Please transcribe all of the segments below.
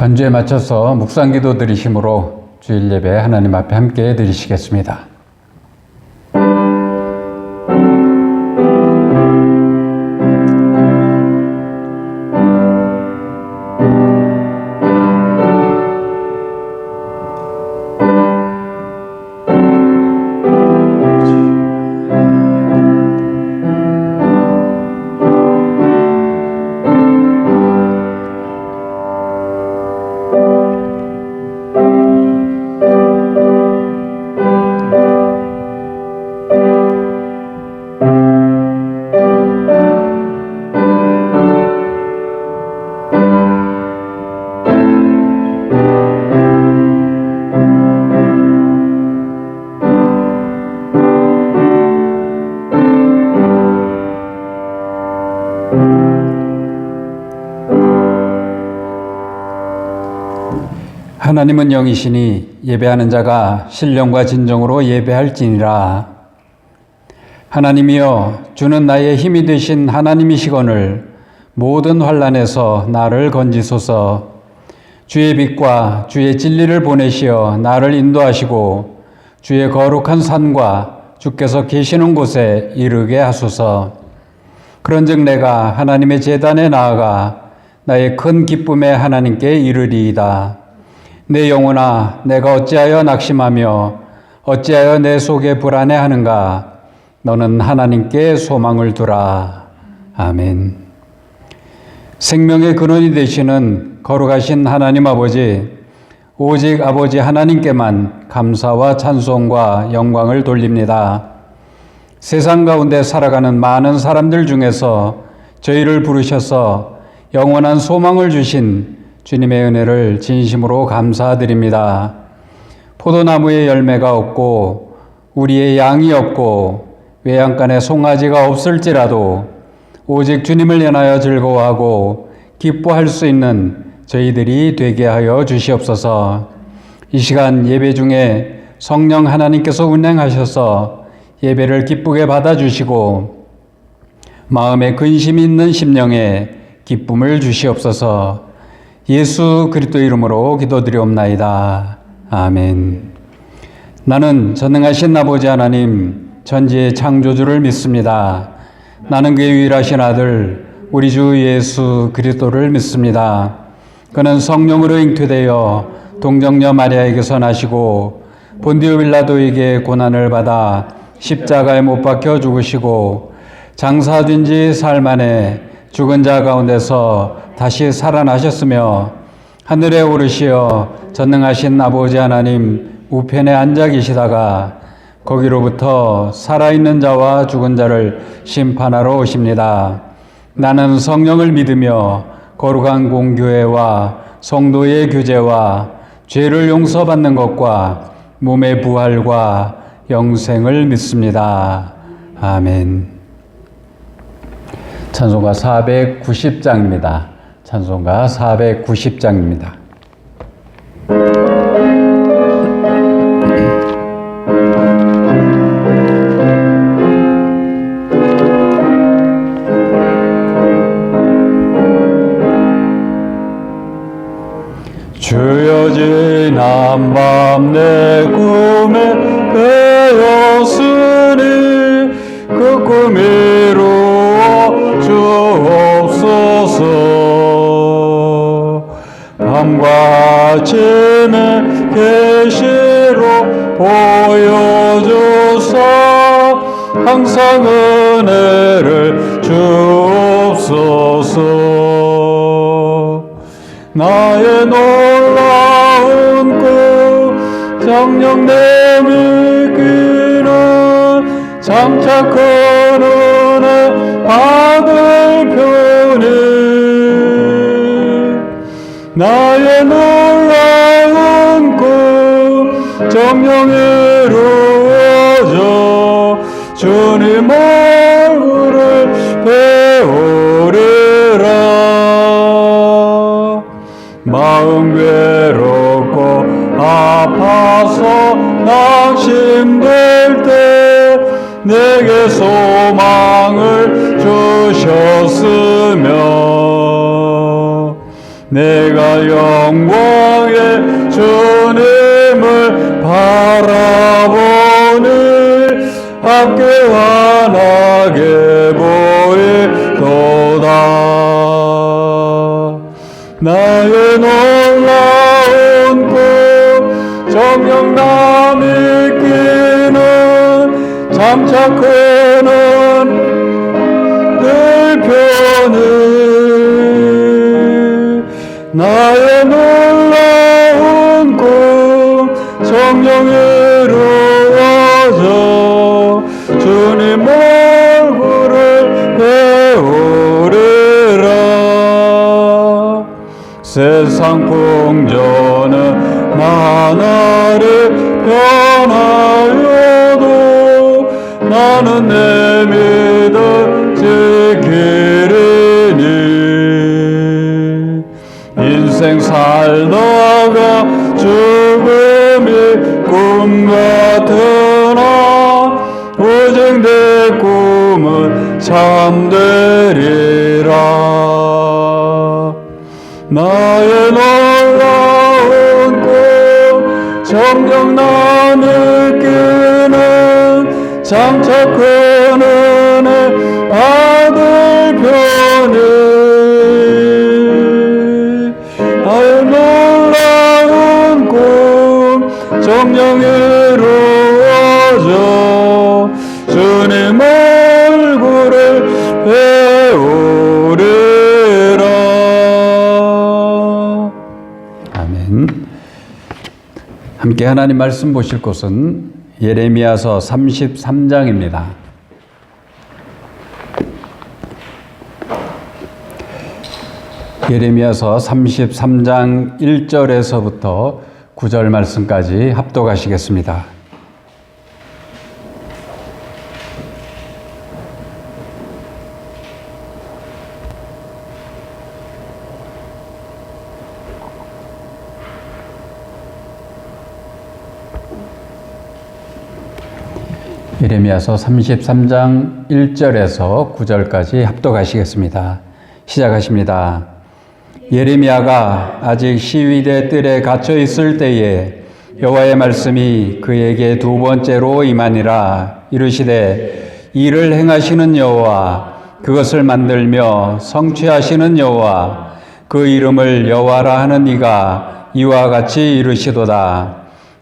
반주에 맞춰서 묵상기도 드리심으로 주일 예배 하나님 앞에 함께 드리시겠습니다. 하나님은 영이시니 예배하는 자가 신령과 진정으로 예배할지니라. 하나님이여, 주는 나의 힘이 되신 하나님이시거늘 모든 환난에서 나를 건지소서. 주의 빛과 주의 진리를 보내시어 나를 인도하시고 주의 거룩한 산과 주께서 계시는 곳에 이르게 하소서. 그런즉 내가 하나님의 제단에 나아가 나의 큰 기쁨에 하나님께 이르리이다. 내 영혼아, 내가 어찌하여 낙심하며 어찌하여 내 속에 불안해하는가? 너는 하나님께 소망을 두라. 아멘. 생명의 근원이 되시는 거룩하신 하나님 아버지, 오직 아버지 하나님께만 감사와 찬송과 영광을 돌립니다. 세상 가운데 살아가는 많은 사람들 중에서 저희를 부르셔서 영원한 소망을 주신 주님의 은혜를 진심으로 감사드립니다. 포도나무에 열매가 없고 우리의 양이 없고 외양간에 송아지가 없을지라도 오직 주님을 인하여 즐거워하고 기뻐할 수 있는 저희들이 되게 하여 주시옵소서. 이 시간 예배 중에 성령 하나님께서 운행하셔서 예배를 기쁘게 받아주시고 마음에 근심이 있는 심령에 기쁨을 주시옵소서. 예수 그리스도 이름으로 기도드리옵나이다. 아멘. 나는 전능하신 아버지 하나님 전지의 창조주를 믿습니다. 나는 그의 유일하신 아들 우리 주 예수 그리스도를 믿습니다. 그는 성령으로 잉태되어 동정녀 마리아에게서 나시고 본디오 빌라도에게 고난을 받아 십자가에 못 박혀 죽으시고 장사된 지 사흘 만에 죽은 자 가운데서 다시 살아나셨으며 하늘에 오르시어 전능하신 아버지 하나님 우편에 앉아 계시다가 거기로부터 살아있는 자와 죽은 자를 심판하러 오십니다. 나는 성령을 믿으며 거룩한 공교회와 성도의 교제와 죄를 용서받는 것과 몸의 부활과 영생을 믿습니다. 아멘. 찬송가 490장입니다. 찬송가 490장입니다. 주여 지난 밤 내 꿈에 깨었으니 그 꿈이 이루어 주옵소서. 밤과 아침에 계시로 보여줘서 항상 은혜를 주옵소서. 나의 놀라운 꿈 정녕 내밀기는 장차 큰 은혜 받을 편이 나의 놀라운 꿈 정녕 이루어져 주님 얼굴을 배우리라. 마음 괴롭고 아파서 낙심될 때 내게 소망을 주셨으며 내가 영광의 주님을 바라보니 함께 환하게 보이도다. 나의 놀라운 꿈 정녕 남이 끼는 잠자코는 늘 편히 나의 놀라운 꿈 정녕 이루어져 주님 얼굴을 배우리라. 세상 풍조는 나날이 변하여도 나는 내 믿음 지키리니. 인생 살다가 죽음이 꿈 같으나 오직 내 꿈은 참되리라. 나의 놀라운 꿈 정녕 나 느끼는 장차 큰 은혜 받을 편이. 나의 놀라운 꿈 정녕 이루어져 주님 얼굴을 배우리라. 아멘. 함께 하나님 말씀 보실 곳은 예레미야서 33장입니다. 예레미야서 33장 1절에서부터 9절 말씀까지 합독하시겠습니다. 예레미야서 33장 1절에서 9절까지 합독하시겠습니다. 시작하십니다. 예레미야가 아직 시위대 뜰에 갇혀 있을 때에 여호와의 말씀이 그에게 두 번째로 임하니라. 이르시되 이를 행하시는 여호와, 그것을 만들며 성취하시는 여호와, 그 이름을 여호와라 하는 이가 이와 같이 이르시도다.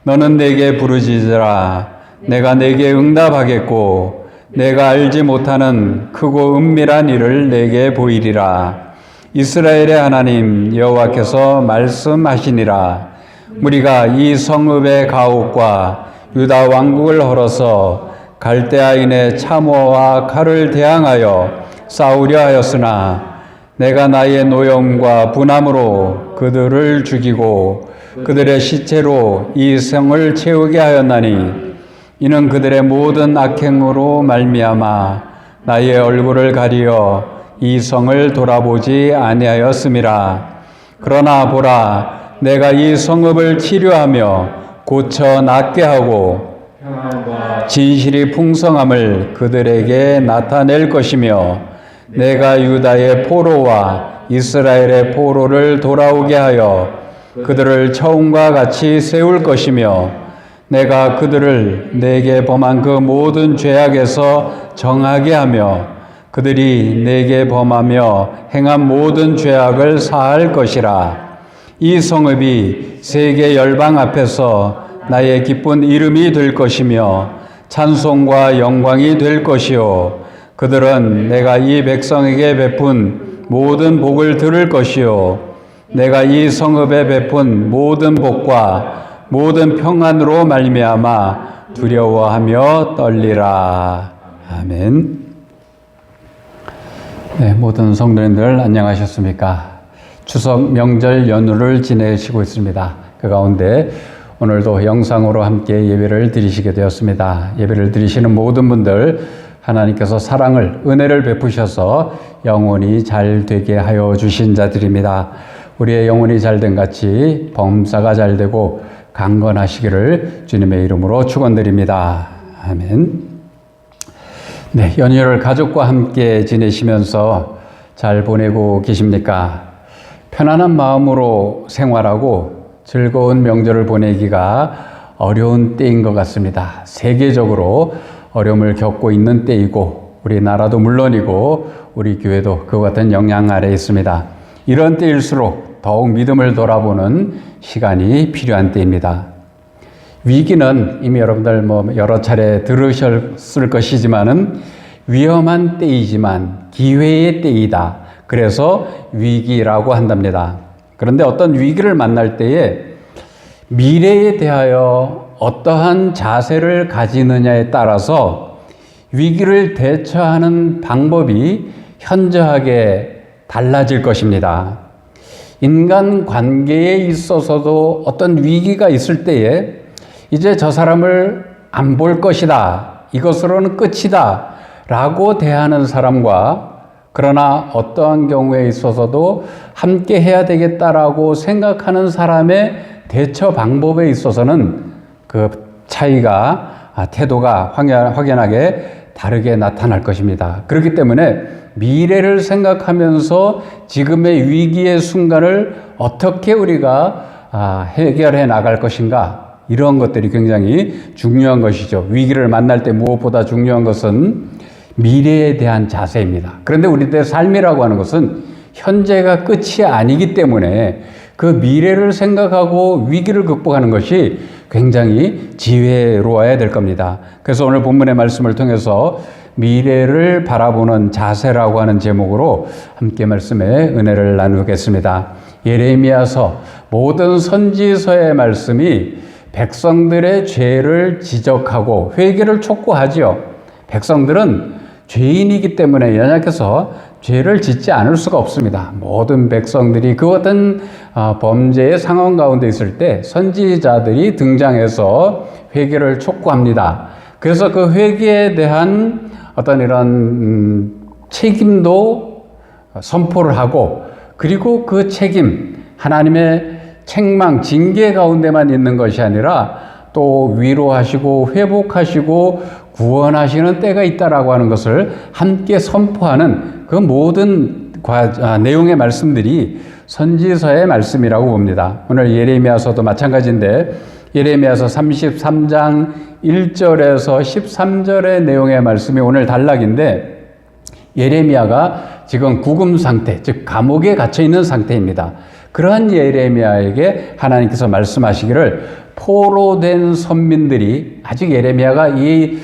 너는 내게 부르짖으라. 내가 내게 응답하겠고 내가 알지 못하는 크고 은밀한 일을 내게 보이리라. 이스라엘의 하나님 여호와께서 말씀하시니라. 무리가 이 성읍의 가옥과 유다 왕국을 헐어서 갈대아인의 참호와 칼을 대항하여 싸우려 하였으나 내가 나의 노염과 분함으로 그들을 죽이고 그들의 시체로 이 성을 채우게 하였나니 이는 그들의 모든 악행으로 말미암아 나의 얼굴을 가리어 이 성을 돌아보지 아니하였음이라. 그러나 보라, 내가 이 성읍을 치료하며 고쳐 낫게 하고 진실이 풍성함을 그들에게 나타낼 것이며 내가 유다의 포로와 이스라엘의 포로를 돌아오게 하여 그들을 처음과 같이 세울 것이며 내가 그들을 내게 범한 그 모든 죄악에서 정하게 하며 그들이 내게 범하며 행한 모든 죄악을 사할 것이라. 이 성읍이 세계 열방 앞에서 나의 기쁜 이름이 될 것이며 찬송과 영광이 될 것이요 그들은 내가 이 백성에게 베푼 모든 복을 들을 것이요 내가 이 성읍에 베푼 모든 복과 모든 평안으로 말미암아 두려워하며 떨리라. 아멘. 네, 모든 성도님들 안녕하셨습니까? 추석 명절 연휴를 지내시고 있습니다. 그 가운데 오늘도 영상으로 함께 예배를 드리시게 되었습니다. 예배를 드리시는 모든 분들 하나님께서 사랑을, 은혜를 베푸셔서 영혼이 잘 되게 하여 주신 자들입니다. 우리의 영혼이 잘된 같이 범사가 잘 되고 강건하시기를 주님의 이름으로 축원드립니다. 아멘. 네, 연휴를 가족과 함께 지내시면서 잘 보내고 계십니까? 편안한 마음으로 생활하고 즐거운 명절을 보내기가 어려운 때인 것 같습니다. 세계적으로 어려움을 겪고 있는 때이고 우리나라도 물론이고 우리 교회도 그와 같은 영향 아래에 있습니다. 이런 때일수록 더욱 믿음을 돌아보는 시간이 필요한 때입니다. 위기는 이미 여러분들 여러 차례 들으셨을 것이지만은 위험한 때이지만 기회의 때이다. 그래서 위기라고 한답니다. 그런데 어떤 위기를 만날 때에 미래에 대하여 어떠한 자세를 가지느냐에 따라서 위기를 대처하는 방법이 현저하게 달라질 것입니다. 인간 관계에 있어서도 어떤 위기가 있을 때에 이제 저 사람을 안 볼 것이다. 이것으로는 끝이다. 라고 대하는 사람과 그러나 어떠한 경우에 있어서도 함께 해야 되겠다라고 생각하는 사람의 대처 방법에 있어서는 그 차이가, 태도가 확연하게 다르게 나타날 것입니다. 그렇기 때문에 미래를 생각하면서 지금의 위기의 순간을 어떻게 우리가 해결해 나갈 것인가, 이런 것들이 굉장히 중요한 것이죠. 위기를 만날 때 무엇보다 중요한 것은 미래에 대한 자세입니다. 그런데 우리들의 삶이라고 하는 것은 현재가 끝이 아니기 때문에 그 미래를 생각하고 위기를 극복하는 것이 굉장히 지혜로워야 될 겁니다. 그래서 오늘 본문의 말씀을 통해서 미래를 바라보는 자세라고 하는 제목으로 함께 말씀의 은혜를 나누겠습니다. 예레미야서 모든 선지서의 말씀이 백성들의 죄를 지적하고 회개를 촉구하지요. 백성들은 죄인이기 때문에 연약해서 죄를 짓지 않을 수가 없습니다. 모든 백성들이 그 어떤 범죄의 상황 가운데 있을 때 선지자들이 등장해서 회개를 촉구합니다. 그래서 그 회개에 대한 어떤 이런 책임도 선포를 하고, 그리고 그 책임, 하나님의 책망, 징계 가운데만 있는 것이 아니라 또 위로하시고 회복하시고 구원하시는 때가 있다라고 하는 것을 함께 선포하는 그 모든 내용의 말씀들이 선지서의 말씀이라고 봅니다. 오늘 예레미야서도 마찬가지인데 예레미야서 33장 1절에서 13절의 내용의 말씀이 오늘 단락인데, 예레미야가 지금 구금 상태, 즉 감옥에 갇혀 있는 상태입니다. 그러한 예레미야에게 하나님께서 말씀하시기를, 포로된 선민들이, 아직 예레미야가 이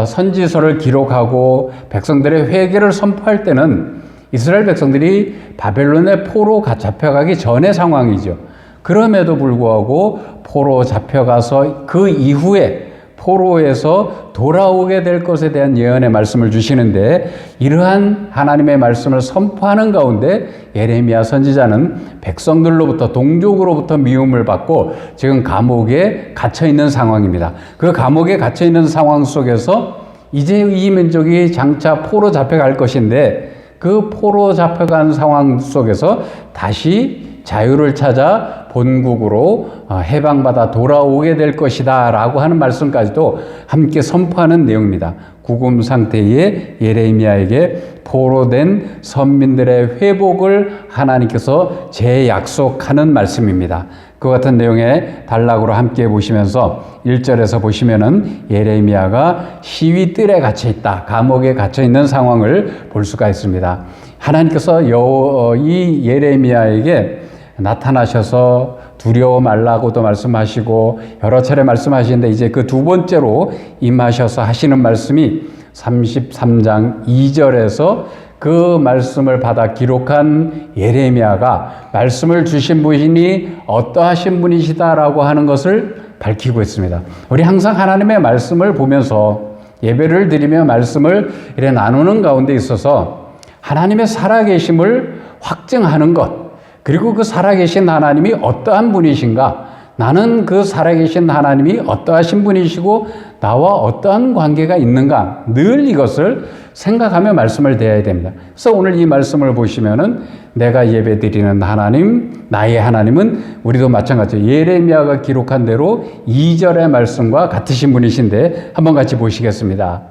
선지서를 기록하고 백성들의 회개를 선포할 때는 이스라엘 백성들이 바벨론의 포로 잡혀가기 전의 상황이죠. 그럼에도 불구하고 포로 잡혀가서 그 이후에 포로에서 돌아오게 될 것에 대한 예언의 말씀을 주시는데, 이러한 하나님의 말씀을 선포하는 가운데 예레미야 선지자는 백성들로부터, 동족으로부터 미움을 받고 지금 감옥에 갇혀 있는 상황입니다. 그 감옥에 갇혀 있는 상황 속에서 이제 이 민족이 장차 포로 잡혀갈 것인데, 그 포로 잡혀간 상황 속에서 다시 자유를 찾아 본국으로 해방받아 돌아오게 될 것이다 라고 하는 말씀까지도 함께 선포하는 내용입니다. 구금 상태의 예레미야에게 포로된 선민들의 회복을 하나님께서 재약속하는 말씀입니다. 그 같은 내용의 단락으로 함께 보시면서 1절에서 보시면은 예레미야가 시위뜰에 갇혀 있다, 감옥에 갇혀 있는 상황을 볼 수가 있습니다. 하나님께서 이 예레미야에게 나타나셔서 두려워 말라고도 말씀하시고 여러 차례 말씀하시는데, 이제 그 두 번째로 임하셔서 하시는 말씀이 33장 2절에서 그 말씀을 받아 기록한 예레미야가 말씀을 주신 분이 어떠하신 분이시다라고 하는 것을 밝히고 있습니다. 우리 항상 하나님의 말씀을 보면서 예배를 드리며 말씀을 이렇게 나누는 가운데 있어서 하나님의 살아계심을 확증하는 것, 그리고 그 살아계신 하나님이 어떠한 분이신가, 나는 그 살아계신 하나님이 어떠하신 분이시고 나와 어떠한 관계가 있는가, 늘 이것을 생각하며 말씀을 대해야 됩니다. 그래서 오늘 이 말씀을 보시면은 내가 예배드리는 하나님, 나의 하나님은, 우리도 마찬가지로 예레미야가 기록한 대로 2절의 말씀과 같으신 분이신데 한번 같이 보시겠습니다.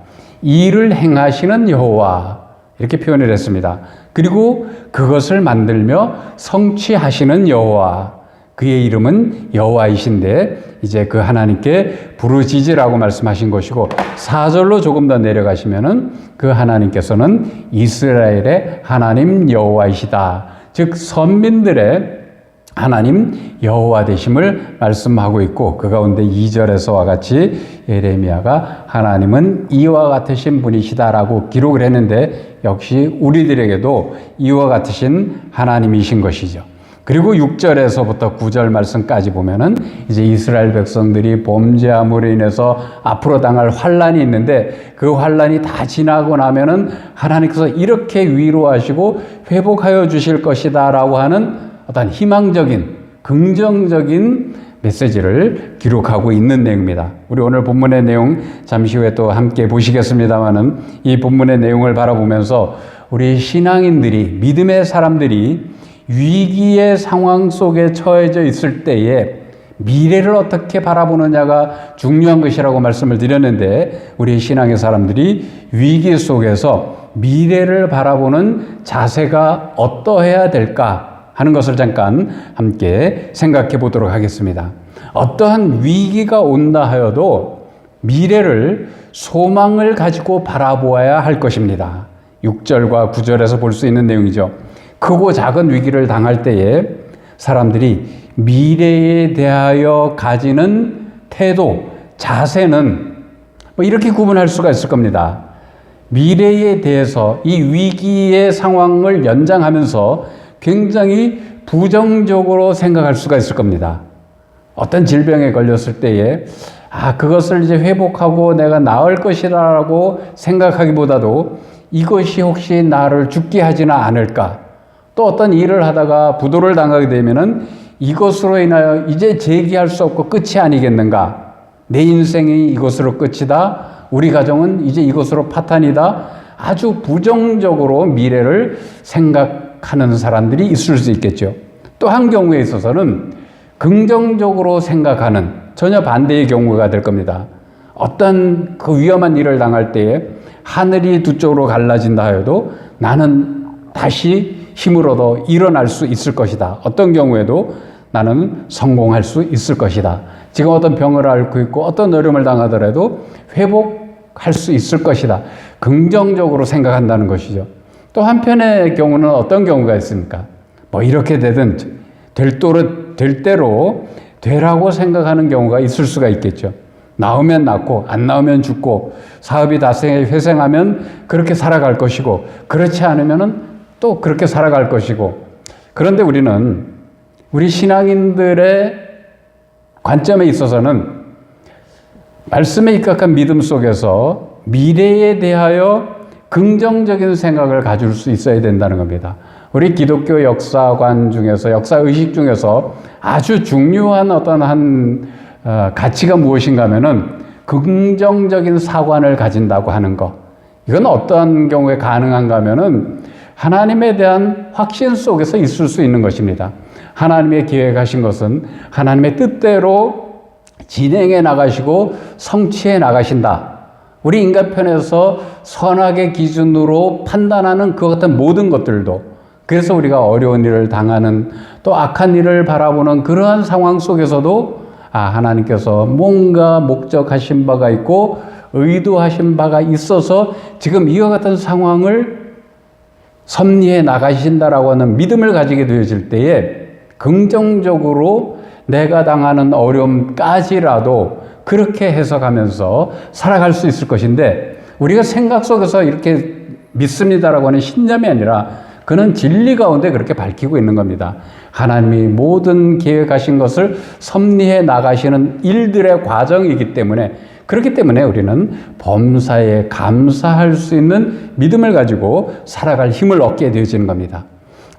일을 행하시는 여호와, 이렇게 표현을 했습니다. 그리고 그것을 만들며 성취하시는 여호와, 그의 이름은 여호와이신데 이제 그 하나님께 부르짖으라고 말씀하신 것이고, 4절로 조금 더 내려가시면은 그 하나님께서는 이스라엘의 하나님 여호와이시다, 즉 선민들의 하나님 여호와 되심을 말씀하고 있고, 그 가운데 2절에서와 같이 예레미야가 하나님은 이와 같으신 분이시다라고 기록을 했는데, 역시 우리들에게도 이와 같으신 하나님이신 것이죠. 그리고 6절에서부터 9절 말씀까지 보면은 이제 이스라엘 백성들이 범죄함으로 인해서 앞으로 당할 환란이 있는데, 그 환란이 다 지나고 나면은 하나님께서 이렇게 위로하시고 회복하여 주실 것이다라고 하는 어떤 희망적인 긍정적인 메시지를 기록하고 있는 내용입니다. 우리 오늘 본문의 내용 잠시 후에 또 함께 보시겠습니다만은, 이 본문의 내용을 바라보면서 우리 신앙인들이, 믿음의 사람들이 위기의 상황 속에 처해져 있을 때에 미래를 어떻게 바라보느냐가 중요한 것이라고 말씀을 드렸는데, 우리 신앙의 사람들이 위기 속에서 미래를 바라보는 자세가 어떠해야 될까 하는 것을 잠깐 함께 생각해 보도록 하겠습니다. 어떠한 위기가 온다 하여도 미래를, 소망을 가지고 바라보아야 할 것입니다. 6절과 9절에서 볼 수 있는 내용이죠. 크고 작은 위기를 당할 때에 사람들이 미래에 대하여 가지는 태도, 자세는 이렇게 구분할 수가 있을 겁니다. 미래에 대해서 이 위기의 상황을 연장하면서 굉장히 부정적으로 생각할 수가 있을 겁니다. 어떤 질병에 걸렸을 때에 그것을 이제 회복하고 내가 나을 것이라고 생각하기보다도 이것이 혹시 나를 죽게 하지는 않을까? 또 어떤 일을 하다가 부도를 당하게 되면은 이것으로 인하여 이제 재기할 수 없고 끝이 아니겠는가? 내 인생이 이것으로 끝이다. 우리 가정은 이제 이것으로 파탄이다. 아주 부정적으로 미래를 생각하는 사람들이 있을 수 있겠죠. 또 한 경우에 있어서는 긍정적으로 생각하는 전혀 반대의 경우가 될 겁니다. 어떤 그 위험한 일을 당할 때에 하늘이 두 쪽으로 갈라진다 하여도 나는 다시 힘을 얻어 일어날 수 있을 것이다. 어떤 경우에도 나는 성공할 수 있을 것이다. 지금 어떤 병을 앓고 있고 어떤 어려움을 당하더라도 회복할 수 있을 것이다. 긍정적으로 생각한다는 것이죠. 또 한편의 경우는 어떤 경우가 있습니까? 이렇게 되든 될 대로 되라고 생각하는 경우가 있을 수가 있겠죠. 나오면 낫고 안 나오면 죽고, 사업이 다 회생하면 그렇게 살아갈 것이고, 그렇지 않으면은 또 그렇게 살아갈 것이고. 그런데 우리 신앙인들의 관점에 있어서는 말씀에 입각한 믿음 속에서 미래에 대하여 긍정적인 생각을 가질 수 있어야 된다는 겁니다. 우리 기독교 역사관 중에서, 역사의식 중에서 아주 중요한 어떤 가치가 무엇인가 하면은 긍정적인 사관을 가진다고 하는 것. 이건 어떠한 경우에 가능한가 하면은 하나님에 대한 확신 속에서 있을 수 있는 것입니다. 하나님의 계획하신 것은 하나님의 뜻대로 진행해 나가시고 성취해 나가신다. 우리 인간편에서 선악의 기준으로 판단하는 그 같은 모든 것들도, 그래서 우리가 어려운 일을 당하는, 또 악한 일을 바라보는 그러한 상황 속에서도 하나님께서 뭔가 목적하신 바가 있고 의도하신 바가 있어서 지금 이와 같은 상황을 섭리해 나가신다라고 하는 믿음을 가지게 되어질 때에 긍정적으로 내가 당하는 어려움까지라도 그렇게 해석하면서 살아갈 수 있을 것인데, 우리가 생각 속에서 이렇게 믿습니다라고 하는 신념이 아니라 그는 진리 가운데 그렇게 밝히고 있는 겁니다. 하나님이 모든 계획하신 것을 섭리해 나가시는 일들의 과정이기 때문에, 그렇기 때문에 우리는 범사에 감사할 수 있는 믿음을 가지고 살아갈 힘을 얻게 되어지는 겁니다.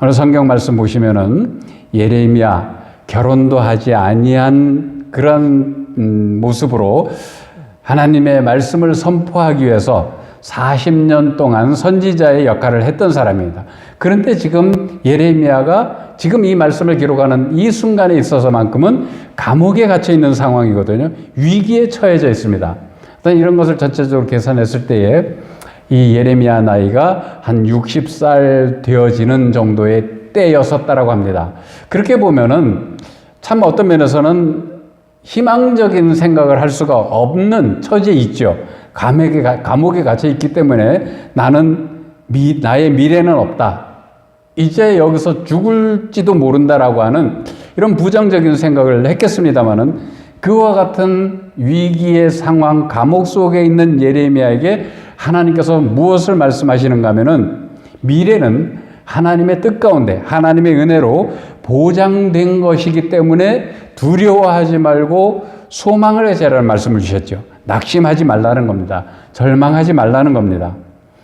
오늘 성경 말씀 보시면은 예레미야, 결혼도 하지 아니한 그런 모습으로 하나님의 말씀을 선포하기 위해서 40년 동안 선지자의 역할을 했던 사람입니다. 그런데 지금 예레미야가 지금 이 말씀을 기록하는 이 순간에 있어서만큼은 감옥에 갇혀 있는 상황이거든요. 위기에 처해져 있습니다. 이런 것을 전체적으로 계산했을 때에 이 예레미야 나이가 한 60살 되어지는 정도의 때였었다라고 합니다. 그렇게 보면은 참 어떤 면에서는 희망적인 생각을 할 수가 없는 처지에 있죠. 감옥에 갇혀 있기 때문에 나의 미래는 없다. 이제 여기서 죽을지도 모른다라고 하는 이런 부정적인 생각을 했겠습니다마는 그와 같은 위기의 상황, 감옥 속에 있는 예레미야에게 하나님께서 무엇을 말씀하시는가 하면은 미래는 하나님의 뜻 가운데 하나님의 은혜로 보장된 것이기 때문에 두려워하지 말고 소망을 가지라는 말씀을 주셨죠. 낙심하지 말라는 겁니다. 절망하지 말라는 겁니다.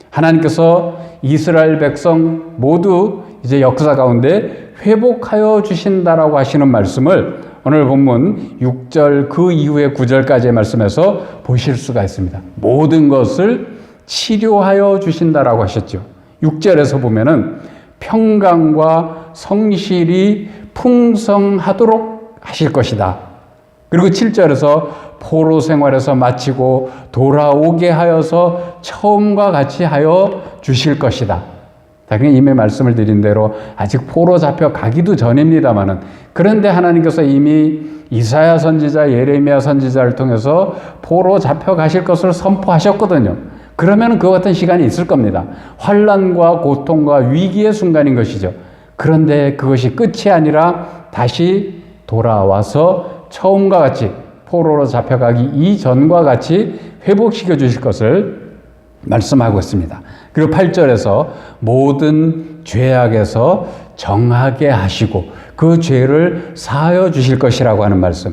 하나님께서 이스라엘 백성 모두 이제 역사 가운데 회복하여 주신다라고 하시는 말씀을 오늘 본문 6절 그 이후에 9절까지의 말씀에서 보실 수가 있습니다. 모든 것을 치료하여 주신다라고 하셨죠. 6절에서 보면은 평강과 성실이 풍성하도록 하실 것이다. 그리고 7절에서 포로 생활에서 마치고 돌아오게 하여서 처음과 같이 하여 주실 것이다. 당연히 이미 말씀을 드린 대로 아직 포로 잡혀 가기도 전입니다만은 그런데 하나님께서 이미 이사야 선지자, 예레미야 선지자를 통해서 포로 잡혀 가실 것을 선포하셨거든요. 그러면 그와 같은 시간이 있을 겁니다. 환난과 고통과 위기의 순간인 것이죠. 그런데 그것이 끝이 아니라 다시 돌아와서 처음과 같이 포로로 잡혀가기 이전과 같이 회복시켜 주실 것을 말씀하고 있습니다. 그리고 8절에서 모든 죄악에서 정하게 하시고 그 죄를 사하여 주실 것이라고 하는 말씀.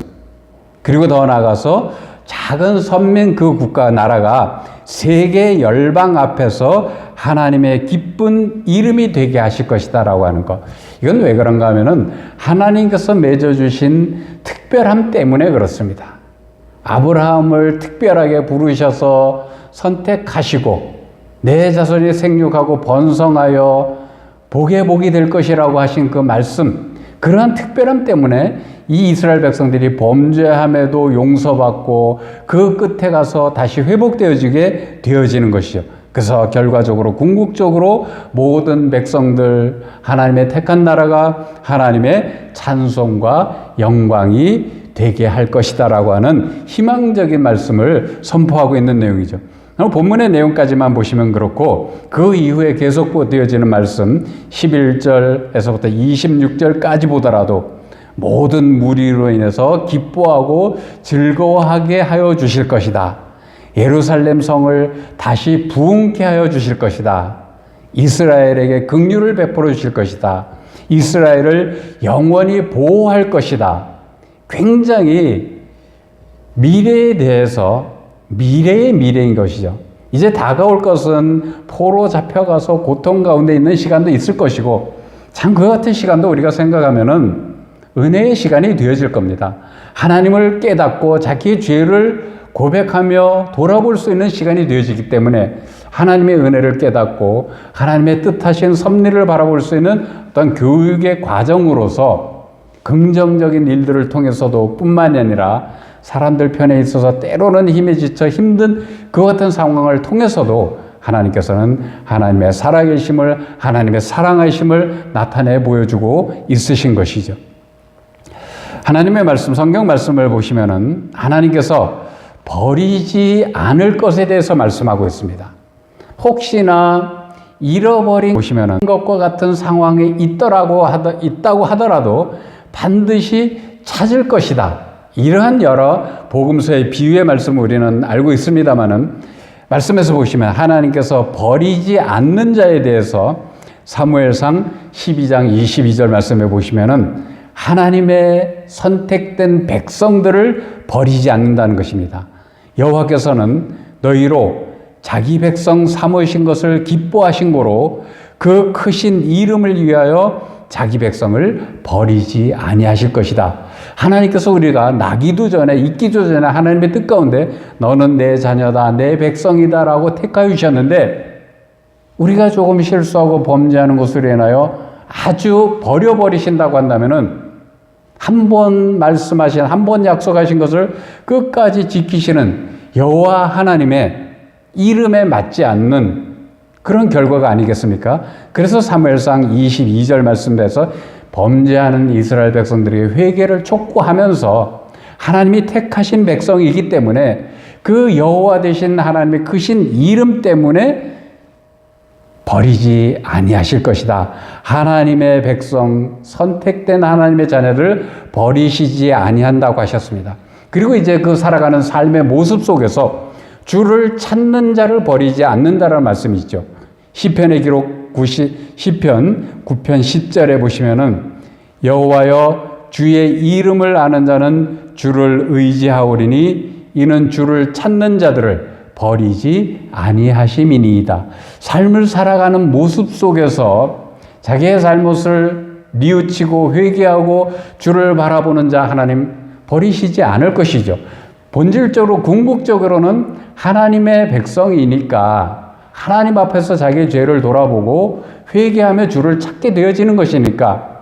그리고 더 나아가서 작은 선민 그 국가 나라가 세계 열방 앞에서 하나님의 기쁜 이름이 되게 하실 것이다라고 하는 것. 이건 왜 그런가 하면은 하나님께서 맺어주신 특별함 때문에 그렇습니다. 아브라함을 특별하게 부르셔서 선택하시고 내 자손이 생육하고 번성하여 복의 복이 될 것이라고 하신 그 말씀, 그러한 특별함 때문에 이 이스라엘 백성들이 범죄함에도 용서받고 그 끝에 가서 다시 회복되어지게 되어지는 것이죠. 그래서 결과적으로 궁극적으로 모든 백성들 하나님의 택한 나라가 하나님의 찬송과 영광이 되게 할 것이다라고 하는 희망적인 말씀을 선포하고 있는 내용이죠. 본문의 내용까지만 보시면 그렇고 그 이후에 계속 되어지는 말씀 11절에서부터 26절까지 보더라도 모든 무리로 인해서 기뻐하고 즐거워하게 하여 주실 것이다. 예루살렘 성을 다시 부흥케 하여 주실 것이다. 이스라엘에게 긍휼을 베풀어 주실 것이다. 이스라엘을 영원히 보호할 것이다. 굉장히 미래에 대해서 미래의 미래인 것이죠. 이제 다가올 것은 포로 잡혀가서 고통 가운데 있는 시간도 있을 것이고 참 그 같은 시간도 우리가 생각하면은 은혜의 시간이 되어질 겁니다. 하나님을 깨닫고 자기의 죄를 고백하며 돌아볼 수 있는 시간이 되어지기 때문에 하나님의 은혜를 깨닫고 하나님의 뜻하신 섭리를 바라볼 수 있는 어떤 교육의 과정으로서 긍정적인 일들을 통해서도 뿐만이 아니라 사람들 편에 있어서 때로는 힘에 지쳐 힘든 그 같은 상황을 통해서도 하나님께서는 하나님의 살아계심을, 하나님의 사랑하심을 나타내 보여주고 있으신 것이죠. 하나님의 말씀, 성경 말씀을 보시면은 하나님께서 버리지 않을 것에 대해서 말씀하고 있습니다. 혹시나 잃어버린 보시면은 것과 같은 상황에 있다고 하더라도 반드시 찾을 것이다. 이러한 여러 복음서의 비유의 말씀을 우리는 알고 있습니다만은 말씀에서 보시면 하나님께서 버리지 않는 자에 대해서 사무엘상 12장 22절 말씀에 보시면은 하나님의 선택된 백성들을 버리지 않는다는 것입니다. 여호와께서는 너희로 자기 백성 삼으신 것을 기뻐하신 고로 그 크신 이름을 위하여 자기 백성을 버리지 아니하실 것이다. 하나님께서 우리가 나기도 전에 있기도 전에 하나님의 뜻 가운데 너는 내 자녀다, 내 백성이다 라고 택하여 주셨는데 우리가 조금 실수하고 범죄하는 것으로 인하여 아주 버려버리신다고 한다면은 한 번 말씀하신, 한 번 약속하신 것을 끝까지 지키시는 여호와 하나님의 이름에 맞지 않는 그런 결과가 아니겠습니까? 그래서 사무엘상 22절 말씀에서 범죄하는 이스라엘 백성들에게 회개를 촉구하면서 하나님이 택하신 백성이기 때문에 그 여호와 되신 하나님의 크신 이름 때문에 버리지 아니하실 것이다. 하나님의 백성, 선택된 하나님의 자녀를 버리시지 아니한다고 하셨습니다. 그리고 이제 그 살아가는 삶의 모습 속에서 주를 찾는 자를 버리지 않는다라는 말씀이 있죠. 시편의 기록 시편 9편 10절에 보시면은 여호와여 주의 이름을 아는 자는 주를 의지하오리니 이는 주를 찾는 자들을 버리지 아니하심이니이다. 삶을 살아가는 모습 속에서 자기의 잘못을 뉘우치고 회개하고 주를 바라보는 자 하나님 버리시지 않을 것이죠. 본질적으로 궁극적으로는 하나님의 백성이니까 하나님 앞에서 자기의 죄를 돌아보고 회개하며 주를 찾게 되어지는 것이니까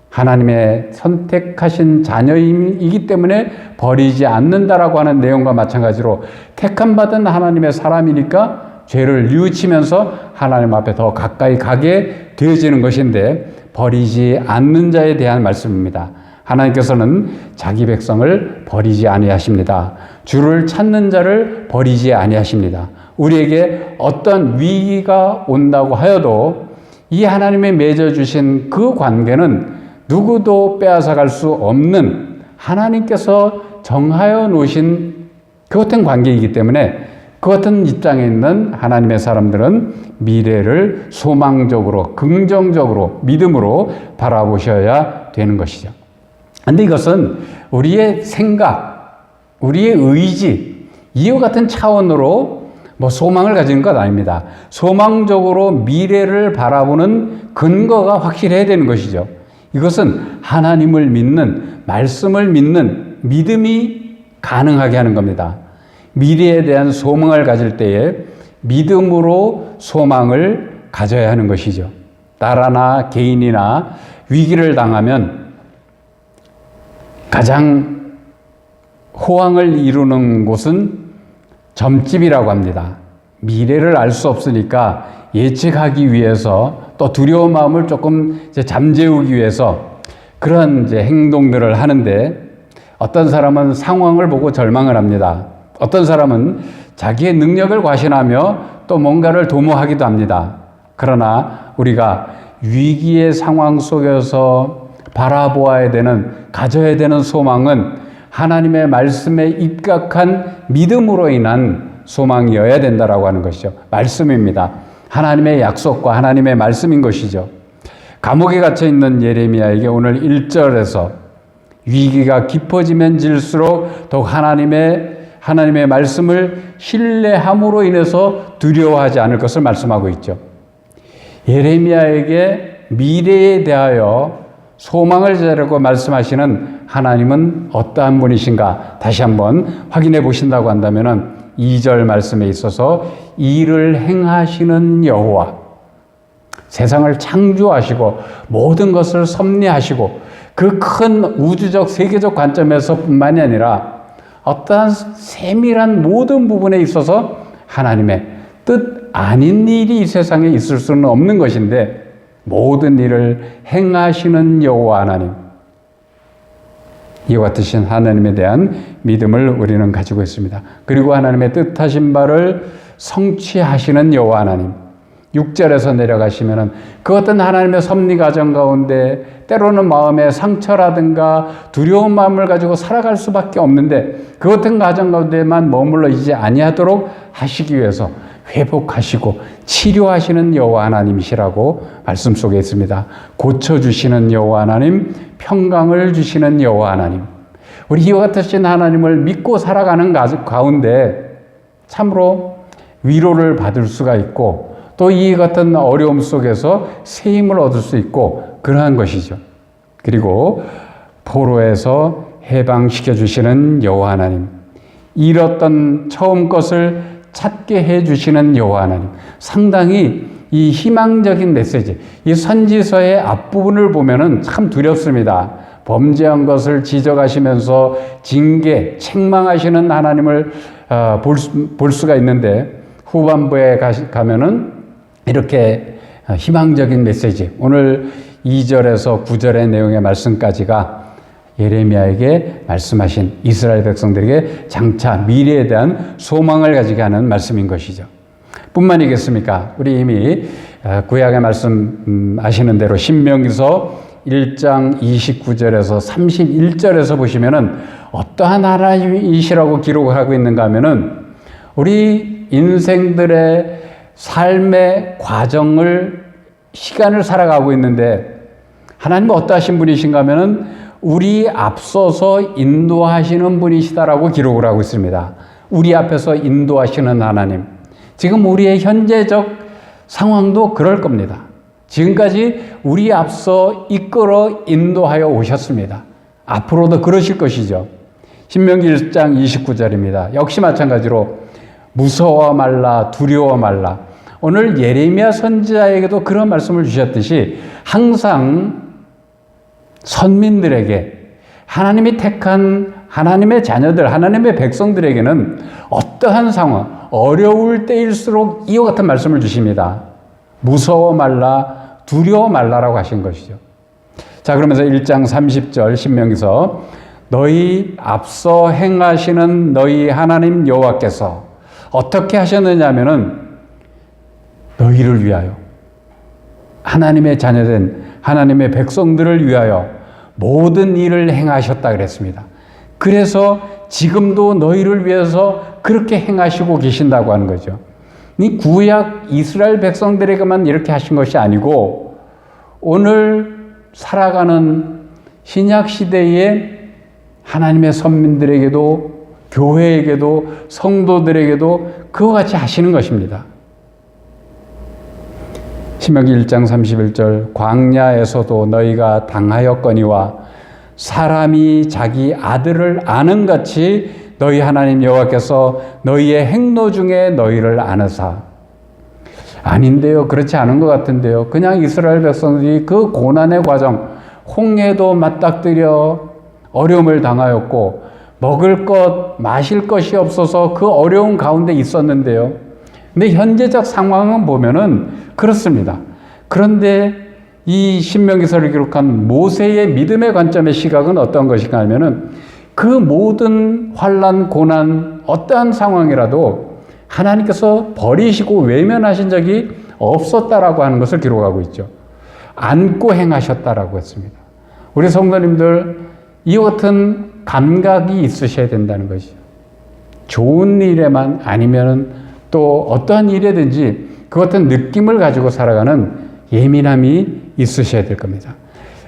하나님의 선택하신 자녀이기 때문에 버리지 않는다라고 하는 내용과 마찬가지로 택함받은 하나님의 사람이니까 죄를 뉘우치면서 하나님 앞에 더 가까이 가게 되어지는 것인데 버리지 않는 자에 대한 말씀입니다. 하나님께서는 자기 백성을 버리지 아니하십니다. 주를 찾는 자를 버리지 아니하십니다. 우리에게 어떤 위기가 온다고 하여도 이 하나님의 맺어주신 그 관계는 누구도 빼앗아갈 수 없는 하나님께서 정하여 놓으신 그 같은 관계이기 때문에 그 같은 입장에 있는 하나님의 사람들은 미래를 소망적으로 긍정적으로 믿음으로 바라보셔야 되는 것이죠. 그런데 이것은 우리의 생각, 우리의 의지 이와 같은 차원으로 소망을 가지는 것 아닙니다. 소망적으로 미래를 바라보는 근거가 확실해야 되는 것이죠. 이것은 하나님을 믿는, 말씀을 믿는 믿음이 가능하게 하는 겁니다. 미래에 대한 소망을 가질 때에 믿음으로 소망을 가져야 하는 것이죠. 나라나 개인이나 위기를 당하면 가장 호황을 이루는 곳은 점집이라고 합니다. 미래를 알 수 없으니까 예측하기 위해서 또 두려운 마음을 조금 잠재우기 위해서 그런 행동들을 하는데 어떤 사람은 상황을 보고 절망을 합니다. 어떤 사람은 자기의 능력을 과신하며 또 뭔가를 도모하기도 합니다. 그러나 우리가 위기의 상황 속에서 바라보아야 되는, 가져야 되는 소망은 하나님의 말씀에 입각한 믿음으로 인한 소망이어야 된다라고 하는 것이죠. 말씀입니다. 하나님의 약속과 하나님의 말씀인 것이죠. 감옥에 갇혀 있는 예레미야에게 오늘 1절에서 위기가 깊어지면 질수록 더욱 하나님의 말씀을 신뢰함으로 인해서 두려워하지 않을 것을 말씀하고 있죠. 예레미야에게 미래에 대하여 소망을 자라고 말씀하시는 하나님은 어떠한 분이신가 다시 한번 확인해 보신다고 한다면 2절 말씀에 있어서 일을 행하시는 여호와, 세상을 창조하시고 모든 것을 섭리하시고 그 큰 우주적 세계적 관점에서 뿐만이 아니라 어떠한 세밀한 모든 부분에 있어서 하나님의 뜻 아닌 일이 이 세상에 있을 수는 없는 것인데 모든 일을 행하시는 여호와 하나님, 이와 같으신 하나님에 대한 믿음을 우리는 가지고 있습니다. 그리고 하나님의 뜻하신 바를 성취하시는 여호와 하나님, 6절에서 내려가시면은 그 어떤 하나님의 섭리 과정 가운데 때로는 마음의 상처라든가 두려운 마음을 가지고 살아갈 수밖에 없는데 그 같은 과정 가운데만 머물러 있지 아니하도록 하시기 위해서 회복하시고 치료하시는 여호와 하나님이시라고 말씀 속에 있습니다. 고쳐주시는 여호와 하나님, 평강을 주시는 여호와 하나님, 우리 이와 같으신 하나님을 믿고 살아가는 가운데 참으로 위로를 받을 수가 있고 또 이 같은 어려움 속에서 새 힘을 얻을 수 있고 그러한 것이죠. 그리고 포로에서 해방시켜 주시는 여호와 하나님, 잃었던 처음 것을 찾게 해주시는 여호와 하나님, 상당히 이 희망적인 메시지, 이 선지서의 앞부분을 보면은 참 두렵습니다. 범죄한 것을 지적하시면서 징계, 책망하시는 하나님을 볼 수가 있는데 후반부에 가면은 이렇게 희망적인 메시지, 오늘 2절에서 9절의 내용의 말씀까지가 예레미야에게 말씀하신 이스라엘 백성들에게 장차 미래에 대한 소망을 가지게 하는 말씀인 것이죠. 뿐만이겠습니까? 우리 이미 구약의 말씀 아시는 대로 신명기서 1장 29절에서 31절에서 보시면은 어떠한 하나님이시라고 기록을 하고 있는가 하면은 우리 인생들의 삶의 과정을, 시간을 살아가고 있는데 하나님은 어떠하신 분이신가 하면은 우리 앞서서 인도하시는 분이시다라고 기록을 하고 있습니다. 우리 앞에서 인도하시는 하나님. 지금 우리의 현재적 상황도 그럴 겁니다. 지금까지 우리 앞서 이끌어 인도하여 오셨습니다. 앞으로도 그러실 것이죠. 신명기 1장 29절입니다. 역시 마찬가지로 무서워 말라, 두려워 말라. 오늘 예레미야 선지자에게도 그런 말씀을 주셨듯이 항상 선민들에게, 하나님이 택한 하나님의 자녀들, 하나님의 백성들에게는 어떠한 상황, 어려울 때일수록 이와 같은 말씀을 주십니다. 무서워 말라, 두려워 말라라고 하신 것이죠. 자, 그러면서 1장 30절 신명기서 너희 앞서 행하시는 너희 하나님 여호와께서 어떻게 하셨느냐 하면은 너희를 위하여, 하나님의 자녀된 하나님의 백성들을 위하여 모든 일을 행하셨다 그랬습니다. 그래서 지금도 너희를 위해서 그렇게 행하시고 계신다고 하는 거죠. 이 구약 이스라엘 백성들에게만 이렇게 하신 것이 아니고 오늘 살아가는 신약 시대의 하나님의 선민들에게도, 교회에게도, 성도들에게도 그와 같이 하시는 것입니다. 신명기 1장 31절 광야에서도 너희가 당하였거니와 사람이 자기 아들을 아는 같이 너희 하나님 여호와께서 너희의 행로 중에 너희를 아느사. 아닌데요, 그렇지 않은 것 같은데요. 그냥 이스라엘 백성들이 그 고난의 과정, 홍해도 맞닥뜨려 어려움을 당하였고 먹을 것, 마실 것이 없어서 그 어려운 가운데 있었는데요. 근데 현재적 상황은 보면은 그렇습니다. 그런데 이 신명기서를 기록한 모세의 믿음의 관점의 시각은 어떤 것인가 하면은 그 모든 환난, 고난, 어떠한 상황이라도 하나님께서 버리시고 외면하신 적이 없었다라고 하는 것을 기록하고 있죠. 안고 행하셨다라고 했습니다. 우리 성도님들 이와 같은 감각이 있으셔야 된다는 것이죠. 좋은 일에만 아니면은 또 어떠한 일에든지 그 같은 느낌을 가지고 살아가는 예민함이 있으셔야 될 겁니다.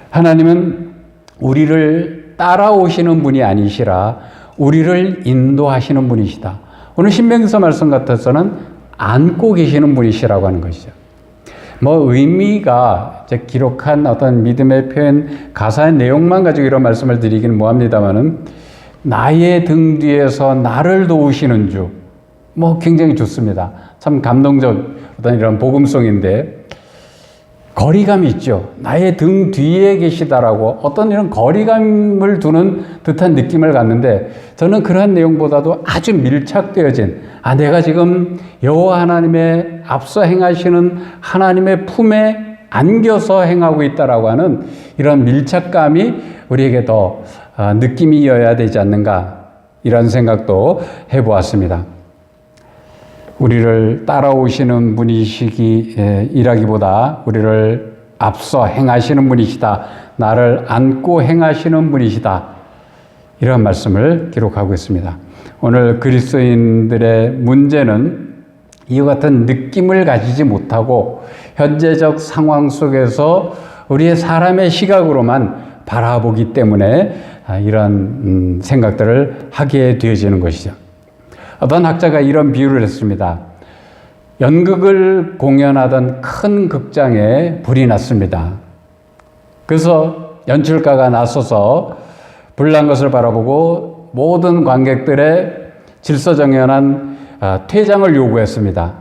하나님은 우리를 따라오시는 분이 아니시라 우리를 인도하시는 분이시다. 오늘 신명기서 말씀 같아서는 안고 계시는 분이시라고 하는 것이죠. 의미가 기록한 어떤 믿음의 표현, 가사의 내용만 가지고 이런 말씀을 드리기는 뭐합니다만은 나의 등 뒤에서 나를 도우시는 주, 굉장히 좋습니다. 참 감동적 어떤 이런 복음송인데 거리감이 있죠. 나의 등 뒤에 계시다라고 어떤 이런 거리감을 두는 듯한 느낌을 갖는데 저는 그러한 내용보다도 아주 밀착되어진 내가 지금 여호와 하나님의 앞서 행하시는 하나님의 품에 안겨서 행하고 있다라고 하는 이런 밀착감이 우리에게 더 느낌이어야 되지 않는가 이런 생각도 해보았습니다. 우리를 따라오시는 분이시기라기보다 우리를 앞서 행하시는 분이시다. 나를 안고 행하시는 분이시다. 이런 말씀을 기록하고 있습니다. 오늘 그리스도인들의 문제는 이와 같은 느낌을 가지지 못하고 현재적 상황 속에서 우리의 사람의 시각으로만 바라보기 때문에 이런 생각들을 하게 되어지는 것이죠. 어떤 학자가 이런 비유를 했습니다. 연극을 공연하던 큰 극장에 불이 났습니다. 그래서 연출가가 나서서 불난 것을 바라보고 모든 관객들의 질서정연한 퇴장을 요구했습니다.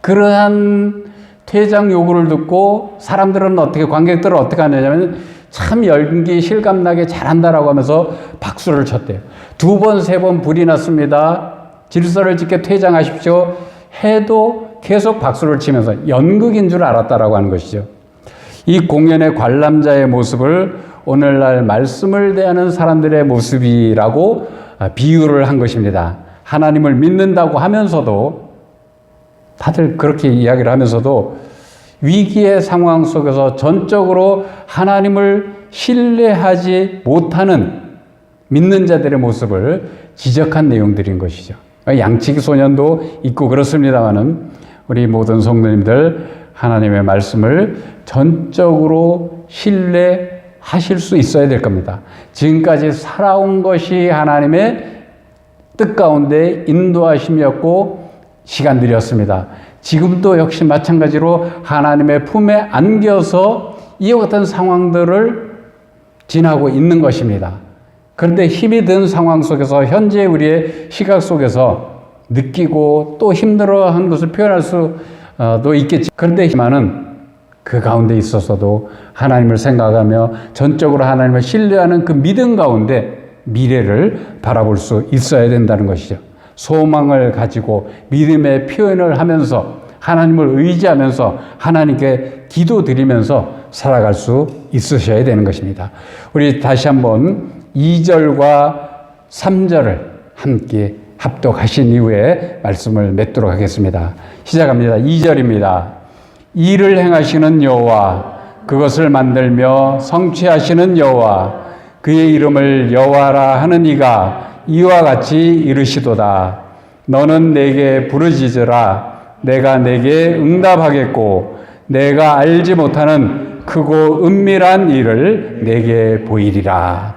그러한 퇴장 요구를 듣고 사람들은 관객들은 어떻게 하냐면 참 연기 실감나게 잘한다라고 하면서 박수를 쳤대요. 2번, 3번 불이 났습니다. 질서를 지켜 퇴장하십시오. 해도 계속 박수를 치면서 연극인 줄 알았다라고 하는 것이죠. 이 공연의 관람자의 모습을 오늘날 말씀을 대하는 사람들의 모습이라고 비유를 한 것입니다. 하나님을 믿는다고 하면서도, 다들 그렇게 이야기를 하면서도 위기의 상황 속에서 전적으로 하나님을 신뢰하지 못하는 믿는 자들의 모습을 지적한 내용들인 것이죠. 양치기 소년도 있고 그렇습니다만은 우리 모든 성도님들 하나님의 말씀을 전적으로 신뢰하실 수 있어야 될 겁니다. 지금까지 살아온 것이 하나님의 뜻 가운데 인도하심이었고 시간들이었습니다. 지금도 역시 마찬가지로 하나님의 품에 안겨서 이와 같은 상황들을 지나고 있는 것입니다. 그런데 힘이 든 상황 속에서 현재 우리의 시각 속에서 느끼고 또 힘들어하는 것을 표현할 수도 있겠지. 그런데 그 가운데 있어서도 하나님을 생각하며 전적으로 하나님을 신뢰하는 그 믿음 가운데 미래를 바라볼 수 있어야 된다는 것이죠. 소망을 가지고 믿음의 표현을 하면서 하나님을 의지하면서 하나님께 기도드리면서 살아갈 수 있으셔야 되는 것입니다. 우리 다시 한번 2절과 3절을 함께 합독하신 이후에 말씀을 맺도록 하겠습니다. 시작합니다. 2절입니다. 일을 행하시는 여호와, 그것을 만들며 성취하시는 여호와, 그의 이름을 여호와라 하는 이가 이와 같이 이르시도다. 너는 내게 부르짖으라. 내가 내게 응답하겠고 내가 알지 못하는 크고 은밀한 일을 내게 보이리라.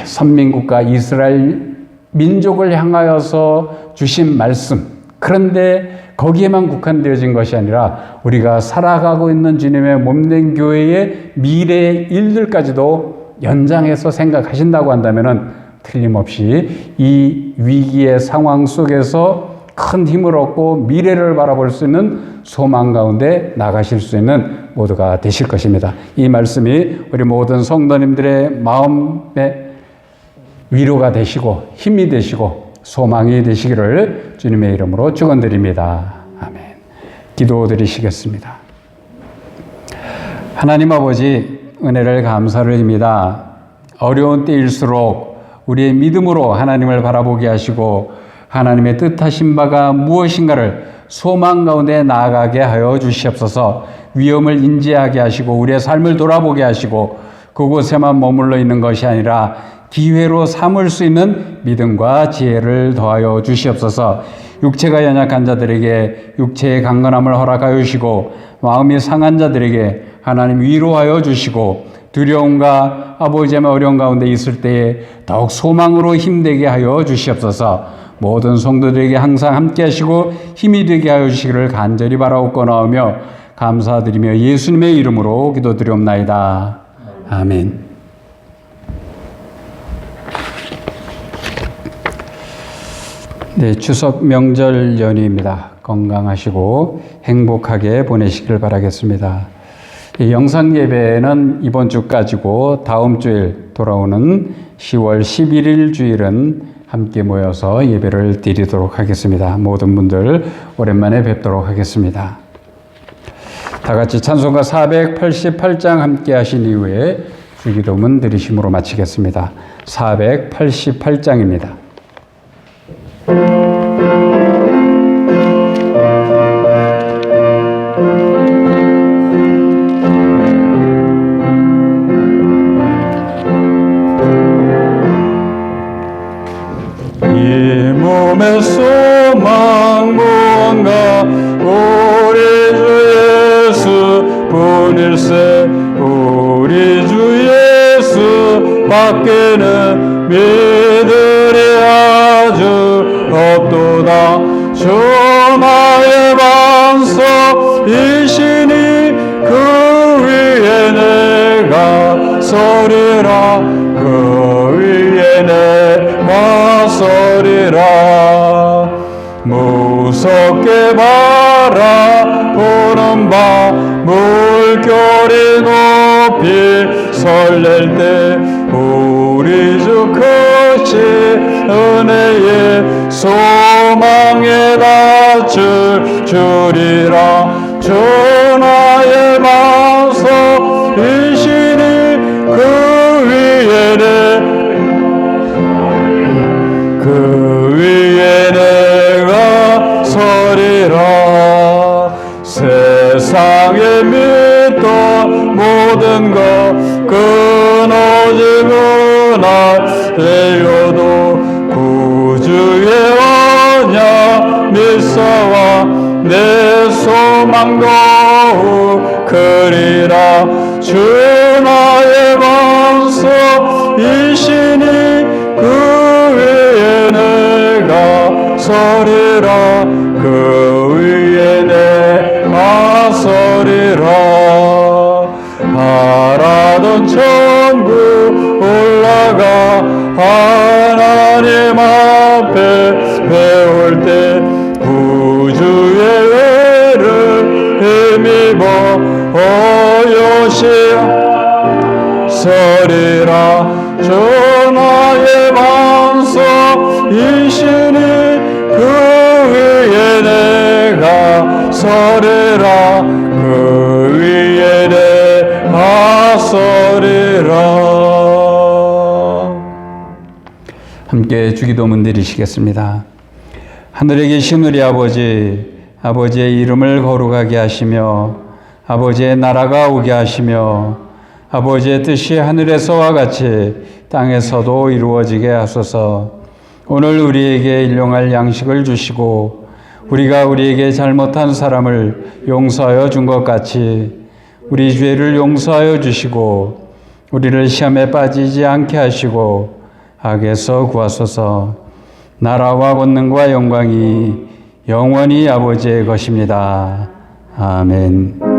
선민국가 이스라엘 민족을 향하여서 주신 말씀, 그런데 거기에만 국한되어진 것이 아니라 우리가 살아가고 있는 주님의 몸된 교회의 미래의 일들까지도 연장해서 생각하신다고 한다면 틀림없이 이 위기의 상황 속에서 큰 힘을 얻고 미래를 바라볼 수 있는 소망 가운데 나가실 수 있는 모두가 되실 것입니다. 이 말씀이 우리 모든 성도님들의 마음에 위로가 되시고 힘이 되시고 소망이 되시기를 주님의 이름으로 축원드립니다. 아멘. 기도드리시겠습니다. 하나님 아버지, 은혜를 감사를 드립니다. 어려운 때일수록 우리의 믿음으로 하나님을 바라보게 하시고 하나님의 뜻하신 바가 무엇인가를 소망 가운데 나아가게 하여 주시옵소서. 위험을 인지하게 하시고 우리의 삶을 돌아보게 하시고 그곳에만 머물러 있는 것이 아니라 기회로 삼을 수 있는 믿음과 지혜를 더하여 주시옵소서. 육체가 연약한 자들에게 육체의 강건함을 허락하여 주시고 마음이 상한 자들에게 하나님 위로하여 주시고 두려움과 아버지의 어려운 가운데 있을 때에 더욱 소망으로 힘되게 하여 주시옵소서. 모든 성도들에게 항상 함께 하시고 힘이 되게 하여 주시기를 간절히 바라옵고나오며 감사드리며 예수님의 이름으로 기도드리옵나이다. 아멘. 네, 추석 명절 연휴입니다. 건강하시고 행복하게 보내시길 바라겠습니다. 이 영상 예배는 이번 주까지고 다음 주일 돌아오는 10월 11일 주일은 함께 모여서 예배를 드리도록 하겠습니다. 모든 분들 오랜만에 뵙도록 하겠습니다. 다 같이 찬송가 488장 함께 하신 이후에 주기도문 드리심으로 마치겠습니다. 488장입니다. 이 몸의 소망 무언가 우리 주 예수 뿐일세. 우리 주 예수 밖에는 믿으리 아주 없도다. 주나의 반석이시니 그 위에 내가 서리라. 그 위에 내가 서리라. 무섭게 바라보는 바 물결이 높이 설렐 때 우리 주 크신 은혜의 소망에 다 맞출 줄이라. 주 나의 반석이시니 그 위에 내가 서리라. 세상에 믿던 모든 것 끊어지고 날려도 구주의 언약 믿사와 내 소망 더욱 크리라. 주 나의 반석이시니 그 위에 내가 서리라. 그 위에 내가 서리라. 바라던 천국 올라가 하나님 앞에 배울 때 구주의 외를 힘입어 어여시 서리라. 주 나의 반석이시니 그 위에 내가 서리라. 그 위에 내가 서리라. 함께 주기도문 드리시겠습니다. 하늘에 계신 우리 아버지, 아버지의 이름을 거룩하게 하시며 아버지의 나라가 오게 하시며 아버지의 뜻이 하늘에서와 같이 땅에서도 이루어지게 하소서. 오늘 우리에게 일용할 양식을 주시고 우리가 우리에게 잘못한 사람을 용서하여 준 것 같이 우리 죄를 용서하여 주시고 우리를 시험에 빠지지 않게 하시고 악에서 구하소서. 나라와 권능과 영광이 영원히 아버지의 것입니다. 아멘.